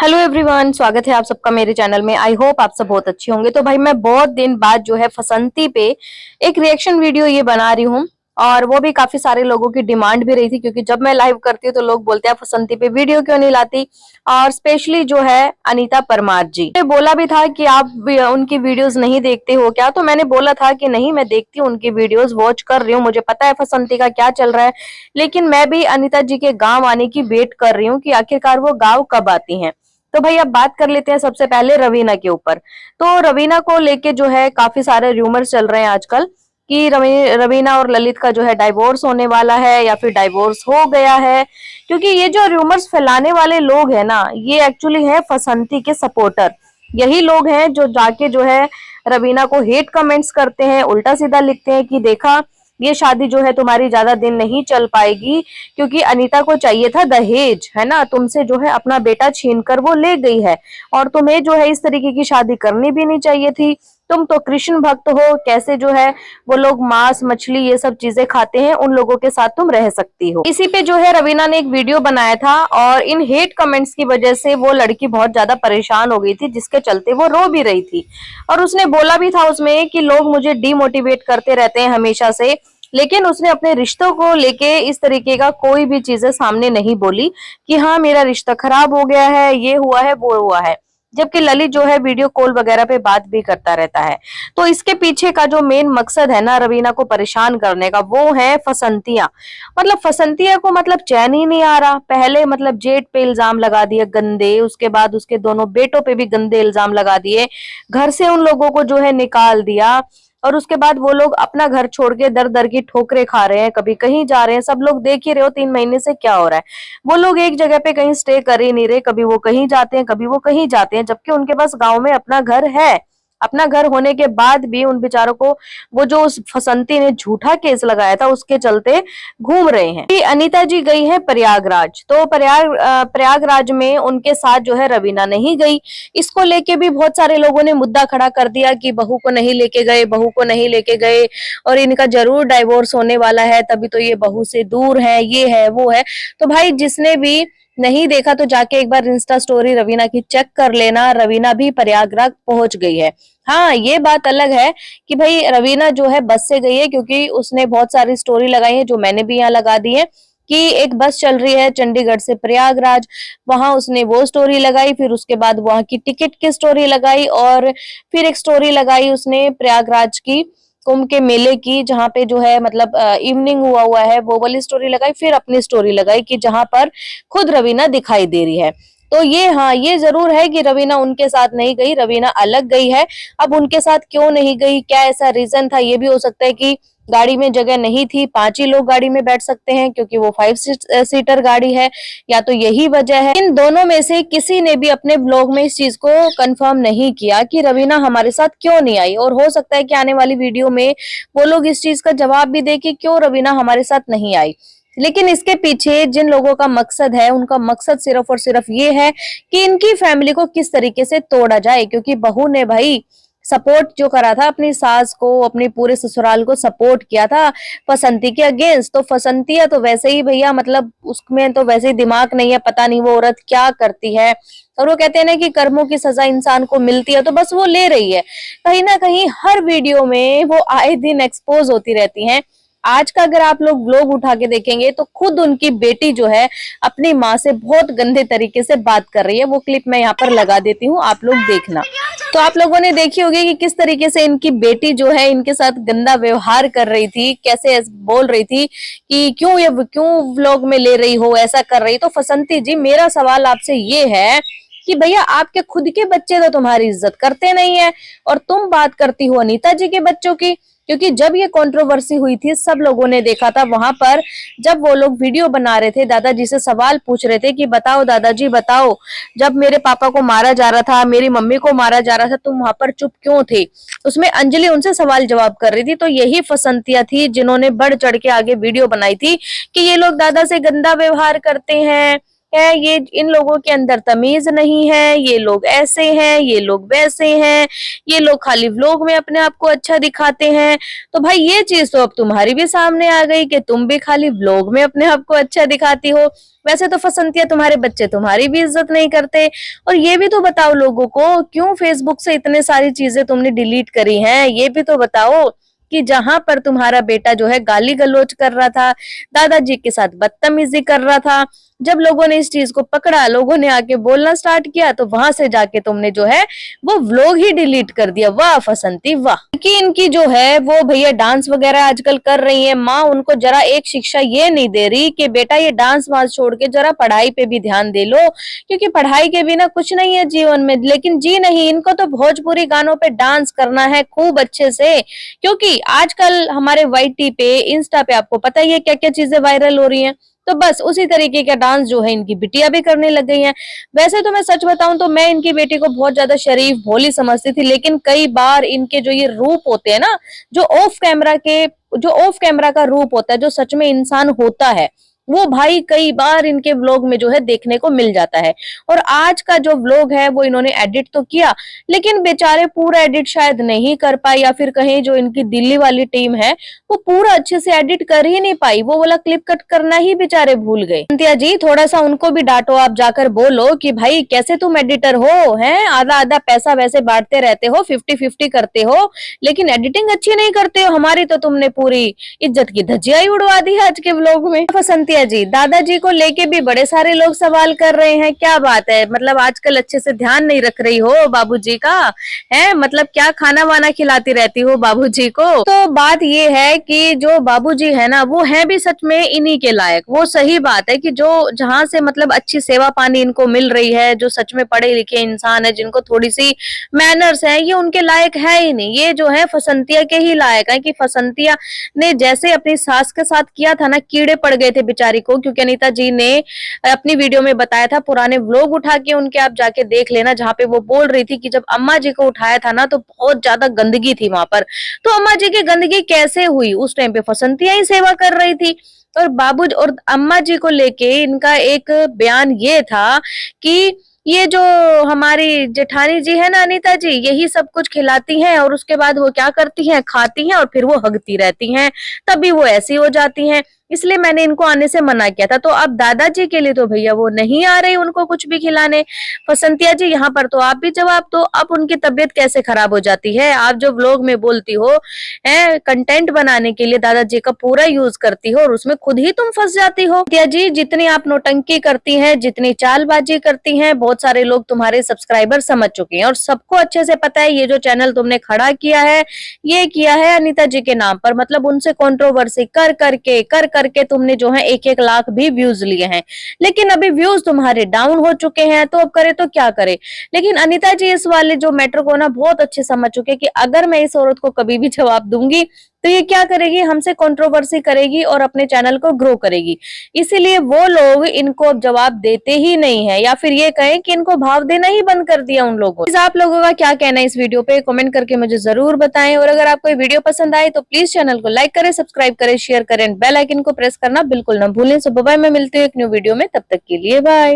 Hello everyone, स्वागत है आप सबका मेरे चैनल में। आई होप आप सब बहुत अच्छे होंगे। तो भाई मैं बहुत दिन बाद जो है फसंती पे एक रिएक्शन वीडियो ये बना रही हूँ, और वो भी काफी सारे लोगों की डिमांड भी रही थी, क्योंकि जब मैं लाइव करती हूँ तो लोग बोलते हैं फसंती पे वीडियो क्यों नहीं लाती। और स्पेशली जो है अनीता परमार जी ने बोला भी था कि आप भी उनकी वीडियोस नहीं देखते हो क्या। तो मैंने बोला था कि नहीं, मैं देखती हूँ उनकी वीडियोस, वॉच कर रही हूँ, मुझे पता है फसंती का क्या चल रहा है। लेकिन मैं भी अनीता जी के गाँव आने की वेट कर रही हूँ कि आखिरकार वो गाँव कब आती हैं। तो भाई अब बात कर लेते हैं सबसे पहले रवीना के ऊपर। तो रवीना को लेके जो है काफी सारे र्यूमर्स चल रहे हैं आजकल कि रवीना और ललित का जो है डाइवोर्स होने वाला है या फिर डाइवोर्स हो गया है। क्योंकि ये जो र्यूमर्स फैलाने वाले लोग हैं ना, ये एक्चुअली है फसंती के सपोर्टर। यही लोग हैं जो जाके जो है रवीना को हेट कमेंट्स करते हैं, उल्टा सीधा लिखते हैं कि देखा, ये शादी जो है तुम्हारी ज्यादा दिन नहीं चल पाएगी, क्योंकि अनीता को चाहिए था दहेज, है ना, तुमसे जो है अपना बेटा छीन कर वो ले गई है, और तुम्हें जो है इस तरीके की शादी करनी भी नहीं चाहिए थी। तुम तो कृष्ण भक्त हो, कैसे जो है वो लोग मांस मछली ये सब चीजें खाते हैं, उन लोगों के साथ तुम रह सकती हो। इसी पे जो है रवीना ने एक वीडियो बनाया था, और इन हेट कमेंट्स की वजह से वो लड़की बहुत ज्यादा परेशान हो गई थी, जिसके चलते वो रो भी रही थी। और उसने बोला भी था उसमें कि लोग मुझे डीमोटिवेट करते रहते हैं हमेशा से। लेकिन उसने अपने रिश्तों को लेके इस तरीके का कोई भी चीजें सामने नहीं बोली कि हाँ मेरा रिश्ता खराब हो गया है, ये हुआ है, वो हुआ है। जबकि ललित जो है वीडियो कॉल वगैरह पे बात भी करता रहता है। तो इसके पीछे का जो मेन मकसद है ना रवीना को परेशान करने का, वो है फसंतियां। मतलब फसंतिया को मतलब चैन ही नहीं आ रहा। पहले मतलब जेठ पे इल्जाम लगा दिए गंदे, उसके बाद उसके दोनों बेटों पे भी गंदे इल्जाम लगा दिए, घर से उन लोगों को जो है निकाल दिया। और उसके बाद वो लोग अपना घर छोड़ के दर दर की ठोकरें खा रहे हैं, कभी कहीं जा रहे हैं। सब लोग देख ही रहे हो 3 महीने से क्या हो रहा है। वो लोग एक जगह पे कहीं स्टे कर ही नहीं रहे, कभी वो कहीं जाते हैं, कभी वो कहीं जाते हैं, जबकि उनके पास गांव में अपना घर है। अपना घर होने के बाद भी उन बेचारों को वो जो उस फसंती ने झूठा केस लगाया था उसके चलते घूम रहे हैं। कि अनीता जी गई है प्रयागराज, तो प्रयागराज में उनके साथ जो है रवीना नहीं गई। इसको लेके भी बहुत सारे लोगों ने मुद्दा खड़ा कर दिया कि बहू को नहीं लेके गए, बहू को नहीं लेके गए, और इनका जरूर डाइवोर्स होने वाला है, तभी तो ये बहू से दूर है, ये है वो है। तो भाई जिसने भी नहीं देखा तो जाके एक बार इंस्टा स्टोरी रवीना की चेक कर लेना। रवीना भी प्रयागराज पहुंच गई है। हाँ, ये बात अलग है कि भाई रवीना जो है बस से गई है, क्योंकि उसने बहुत सारी स्टोरी लगाई है जो मैंने भी यहाँ लगा दी है कि एक बस चल रही है चंडीगढ़ से प्रयागराज, वहां उसने वो स्टोरी लगाई, फिर उसके बाद वहां की टिकट की स्टोरी लगाई, और फिर एक स्टोरी लगाई उसने प्रयागराज की कुंभ के मेले की, जहां पे जो है मतलब इवनिंग हुआ है, वो वाली स्टोरी लगाई। फिर अपनी स्टोरी लगाई कि जहां पर खुद रवीना दिखाई दे रही है। तो ये, हाँ, ये जरूर है कि रवीना उनके साथ नहीं गई, रवीना अलग गई है। अब उनके साथ क्यों नहीं गई, क्या ऐसा रीजन था? ये भी हो सकता है कि गाड़ी में जगह नहीं थी, 5 ही लोग गाड़ी में बैठ सकते हैं, क्योंकि वो 5 सीटर गाड़ी है, या तो यही वजह है। इन दोनों में से किसी ने भी अपने ब्लॉग में इस चीज को कंफर्म नहीं किया कि रवीना हमारे साथ क्यों नहीं आई। और हो सकता है कि आने वाली वीडियो में वो लोग इस चीज का जवाब भी दे कि क्यों रवीना हमारे साथ नहीं आई। लेकिन इसके पीछे जिन लोगों का मकसद है, उनका मकसद सिर्फ और सिर्फ ये है कि इनकी फैमिली को किस तरीके से तोड़ा जाए। क्योंकि बहू ने भाई सपोर्ट जो करा था अपनी सास को, अपने पूरे ससुराल को सपोर्ट किया था फसंती के अगेंस्ट। तो फसंतिया तो वैसे ही भैया, मतलब उसमें तो वैसे ही दिमाग नहीं है, पता नहीं वो औरत क्या करती है। और वो कहते हैं ना कि कर्मों की सजा इंसान को मिलती है, तो बस वो ले रही है। कहीं ना कहीं हर वीडियो में वो आए दिन एक्सपोज होती रहती हैं। आज का अगर आप लोग ब्लॉग उठा के देखेंगे तो खुद उनकी बेटी जो है अपनी माँ से बहुत गंदे तरीके से बात कर रही है। वो क्लिप मैं यहाँ पर लगा देती हूँ, आप लोग देखना। तो आप लोगों ने देखी होगी कि किस तरीके से इनकी बेटी जो है इनके साथ गंदा व्यवहार कर रही थी, कैसे बोल रही थी कि क्यों व्लॉग में ले रही हो, ऐसा कर रही। तो फसंती जी, मेरा सवाल आपसे ये है कि भैया आपके खुद के बच्चे तो तुम्हारी इज्जत करते नहीं है, और तुम बात करती हो अनीता जी के बच्चों की। क्योंकि जब ये कंट्रोवर्सी हुई थी, सब लोगों ने देखा था वहां पर, जब वो लोग वीडियो बना रहे थे, दादाजी से सवाल पूछ रहे थे कि बताओ दादाजी बताओ, जब मेरे पापा को मारा जा रहा था, मेरी मम्मी को मारा जा रहा था, तुम वहां पर चुप क्यों थे? उसमें अंजलि उनसे सवाल जवाब कर रही थी। तो यही फसंतिया थी जिन्होंने बढ़ चढ़ के आगे वीडियो बनाई थी कि ये लोग दादा से गंदा व्यवहार करते हैं, है, ये इन लोगों के अंदर तमीज नहीं है, ये लोग ऐसे हैं, ये लोग वैसे हैं, ये लोग खाली व्लॉग में अपने आप को अच्छा दिखाते हैं। तो भाई ये चीज तो अब तुम्हारी भी सामने आ गई कि तुम भी खाली व्लॉग में अपने आप को अच्छा दिखाती हो। वैसे तो फसंतिया तुम्हारे बच्चे तुम्हारी भी इज्जत नहीं करते। और ये भी तो बताओ लोगों को, क्यों फेसबुक से इतने सारी चीजें तुमने डिलीट करी हैं, ये भी तो बताओ। कि जहां पर तुम्हारा बेटा जो है गाली गलौज कर रहा था, दादाजी के साथ बदतमीजी कर रहा था, जब लोगों ने इस चीज को पकड़ा, लोगों ने आके बोलना स्टार्ट किया, तो वहां से जाके तुमने जो है वो व्लॉग ही डिलीट कर दिया। वाह फसंती वाह। कि इनकी जो है वो भैया डांस वगैरह आजकल कर रही है, माँ उनको जरा एक शिक्षा ये नहीं दे रही कि बेटा ये डांस वांस छोड़ के जरा पढ़ाई पे भी ध्यान दे लो, क्योंकि पढ़ाई के बिना कुछ नहीं है जीवन में। लेकिन जी नहीं, इनको तो भोजपुरी गानों पे डांस करना है खूब अच्छे से, क्योंकि आजकल हमारे वाईटी पे, इंस्टा पे आपको पता ही है क्या क्या चीजें वायरल हो रही हैं। तो बस उसी तरीके का डांस जो है इनकी बिटिया भी करने लग गई हैं। वैसे तो मैं सच बताऊं तो मैं इनकी बेटी को बहुत ज्यादा शरीफ भोली समझती थी, लेकिन कई बार इनके जो ये रूप होते हैं ना, जो ऑफ कैमरा का रूप होता है, जो सच में इंसान होता है, वो भाई कई बार इनके व्लॉग में जो है देखने को मिल जाता है। और आज का जो व्लॉग है वो इन्होंने एडिट तो किया, लेकिन बेचारे पूरा एडिट शायद नहीं कर पाए, या फिर कहीं जो इनकी दिल्ली वाली टीम है वो पूरा अच्छे से एडिट कर ही नहीं पाई, वो वाला क्लिप कट करना ही बेचारे भूल गए। संध्या जी थोड़ा सा उनको भी डांटो, आप जाकर बोलो कि भाई कैसे तुम एडिटर हो, हैं आधा आधा पैसा वैसे बांटते रहते हो, 50-50 करते हो, लेकिन एडिटिंग अच्छी नहीं करते हो। हमारी तो तुमने पूरी इज्जत की धज्जियां ही उड़वा दी है आज के व्लॉग में। संध्या जी दादाजी को लेके भी बड़े सारे लोग सवाल कर रहे हैं, क्या बात है, मतलब आजकल अच्छे से ध्यान नहीं रख रही हो बाबूजी का, है मतलब क्या खाना वाना खिलाती रहती हो बाबूजी को। तो बात ये है कि जो बाबूजी है ना, वो है भी सच में इन्हीं के लायक। वो सही बात है कि जो जहां से मतलब अच्छी सेवा पानी इनको मिल रही है, जो सच में पढ़े लिखे इंसान है, जिनको थोड़ी सी मैनर्स है, ये उनके लायक है ही नहीं। ये जो है फसंतिया के ही लायक है, कि फसंतिया ने जैसे अपनी सास के साथ किया था ना, कीड़े पड़ गए थे बेचारी को। क्योंकि अनीता जी ने अपनी वीडियो में बताया था, पुराने व्लॉग उठा के उनके आप जाके देख लेना, जहां पे वो बोल रही थी कि जब अम्मा जी को उठाया था ना तो बहुत ज्यादा गंदगी थी वहां पर। तो अम्मा जी की गंदगी कैसे हुई, उस टाइम पे फसंतिया ही सेवा कर रही थी। और बाबू और अम्मा जी को लेके इनका एक बयान ये था कि ये जो हमारी जेठानी जी है ना अनीता जी, यही सब कुछ खिलाती हैं, और उसके बाद वो क्या करती हैं, खाती हैं और फिर वो हगती रहती हैं, तभी वो ऐसी हो जाती हैं। इसलिए मैंने इनको आने से मना किया था। तो अब दादाजी के लिए तो भैया वो नहीं आ रही उनको कुछ भी खिलाने। फसंतिया जी यहाँ पर तो आप भी जवाब दो, अब उनकी तबीयत कैसे खराब हो जाती है। आप जो व्लॉग में बोलती हो है कंटेंट बनाने के लिए दादाजी का पूरा यूज करती हो, और उसमें खुद ही तुम फंस जाती हो। फसंतिया जी जितनी आप नौटंकी करती हैं, जितनी चालबाजी करती हैं, बहुत सारे लोग तुम्हारे सब्सक्राइबर समझ चुके हैं, और सबको अच्छे से पता है ये जो चैनल तुमने खड़ा किया है, ये किया है अनीता जी के नाम पर। मतलब उनसे कंट्रोवर्सी कर करके तुमने जो है 1-1 लाख भी व्यूज लिए हैं, लेकिन अभी व्यूज तुम्हारे डाउन हो चुके हैं। तो अब करे तो क्या करे। लेकिन अनीता जी इस वाले जो मैटर को ना बहुत अच्छे समझ चुके कि अगर मैं इस औरत को कभी भी जवाब दूंगी तो ये क्या करेगी, हमसे कंट्रोवर्सी करेगी और अपने चैनल को ग्रो करेगी। इसीलिए वो लोग इनको अब जवाब देते ही नहीं है, या फिर ये कहें कि इनको भाव देना ही बंद कर दिया उन लोगों ने। आप लोगों का क्या कहना है इस वीडियो पे, कमेंट करके मुझे जरूर बताएं। और अगर आपको ये वीडियो पसंद आए तो प्लीज चैनल को लाइक करें, सब्सक्राइब करें, शेयर करें, बेल आइकन को प्रेस करना बिल्कुल ना भूलें। सो बाय, मैं मिलती हूँ एक न्यू वीडियो में, तब तक के लिए बाय।